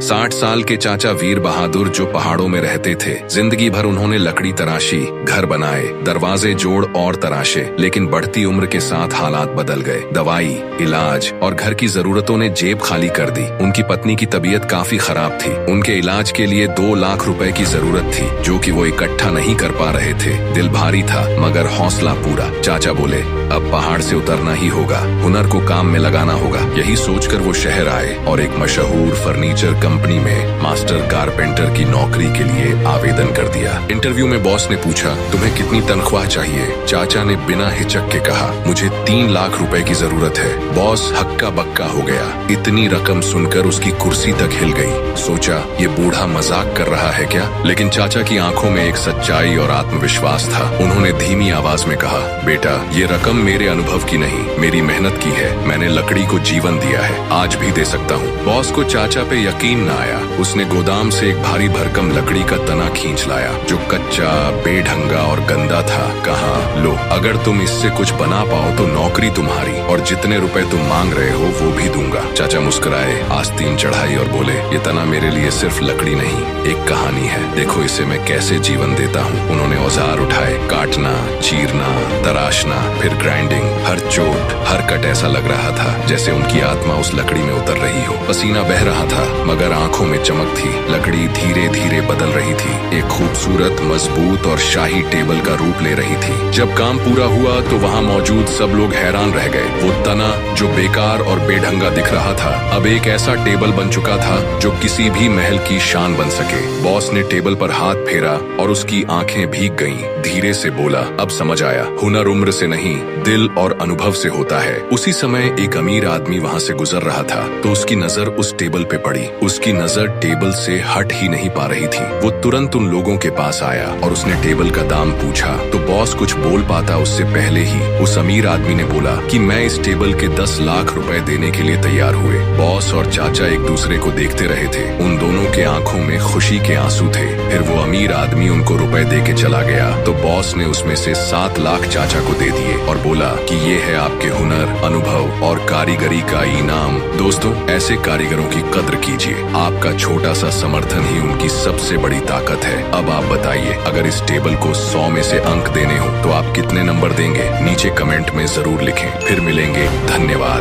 60 साल के चाचा वीर बहादुर जो पहाड़ों में रहते थे, जिंदगी भर उन्होंने लकड़ी तराशी, घर बनाए, दरवाजे जोड़ और तराशे, लेकिन बढ़ती उम्र के साथ हालात बदल गए। दवाई, इलाज और घर की जरूरतों ने जेब खाली कर दी। उनकी पत्नी की तबीयत काफी खराब थी। उनके इलाज के लिए 2 लाख रुपए की जरूरत थी, जो कि वो इकट्ठा नहीं कर पा रहे थे। दिल भारी था मगर हौसला पूरा। चाचा बोले, अब पहाड़ से उतरना ही होगा, हुनर को काम में लगाना होगा। यही सोचकर वो शहर आए और एक मशहूर फर्नीचर कंपनी में मास्टर कारपेंटर की नौकरी के लिए आवेदन कर दिया। इंटरव्यू में बॉस ने पूछा, तुम्हें कितनी तनख्वाह चाहिए? चाचा ने बिना हिचक के कहा, मुझे 3 लाख रुपए की जरूरत है। बॉस हक्का बक्का हो गया। इतनी रकम सुनकर उसकी कुर्सी तक हिल गई। सोचा, ये बूढ़ा मजाक कर रहा है क्या? लेकिन चाचा की आंखों में एक सच्चाई और आत्मविश्वास था। उन्होंने धीमी आवाज में कहा, बेटा, ये रकम मेरे अनुभव की नहीं, मेरी मेहनत की है। मैंने लकड़ी को जीवन दिया है, आज भी दे सकता हूँ। बॉस को चाचा पे यकीन न आया। उसने गोदाम से एक भारी भरकम लकड़ी का तना खींच लाया, जो कच्चा, बेढंगा और गंदा था। कहा, लो, अगर तुम इससे कुछ बना पाओ तो नौकरी तुम्हारी, और जितने रुपए तुम मांग रहे हो वो भी दूंगा। चाचा मुस्कुराए, आस्तीन चढ़ाई और बोले, ये तना मेरे लिए सिर्फ लकड़ी नहीं, एक कहानी है। देखो इसे मैं कैसे जीवन देता हूँ। उन्होंने औजार उठाए, काटना, चीरना, तराशना, फिर ग्राइंडिंग। हर चोट, हर कट ऐसा लग रहा था जैसे उनकी आत्मा उस लकड़ी में उतर रही हो। पसीना बह रहा था मगर आंखों में चमक थी। लकड़ी धीरे धीरे बदल रही थी, एक खूबसूरत, मजबूत और शाही टेबल का रूप ले रही थी। जब काम पूरा हुआ तो वहाँ मौजूद सब लोग हैरान रह गए। वो तना जो बेकार और बेढंगा दिख रहा था, अब एक ऐसा टेबल बन चुका था जो किसी भी महल की शान बन सके। बॉस ने टेबल पर हाथ फेरा और उसकी आंखें भीग गईं। धीरे से बोला, अब समझ आया, हुनर उम्र से नहीं, दिल और अनुभव से होता है। उसी समय एक अमीर आदमी वहाँ से गुजर रहा था तो उसकी नजर उस टेबल पे पड़ी। उसकी नजर टेबल से हट ही नहीं पा रही थी। वो तुरंत उन लोगों के पास आया और उसने टेबल का दाम पूछा तो बॉस कुछ बोल पाता उससे पहले ही उस अमीर आदमी ने बोला कि मैं इस टेबल के 10 लाख रुपए देने के लिए तैयार हुए। बॉस और चाचा एक दूसरे को देखते रहे थे। उन दोनों के आंखों में खुशी के आंसू थे। फिर वो अमीर आदमी उनको रुपए दे के चला गया तो बॉस ने उसमें से 7 लाख चाचा को दे दिए और बोला कि ये है आपके हुनर, अनुभव और कारीगरी का इनाम। दोस्तों, ऐसे कारीगरों की कद्र कीजिए। आपका छोटा सा समर्थन ही उनकी सबसे बड़ी ताकत है। अब आप बताइए, अगर इस टेबल को 100 में से अंक देने हो तो आप कितने नंबर देंगे? नीचे कमेंट में जरूर लिखें। फिर मिलेंगे। धन्यवाद।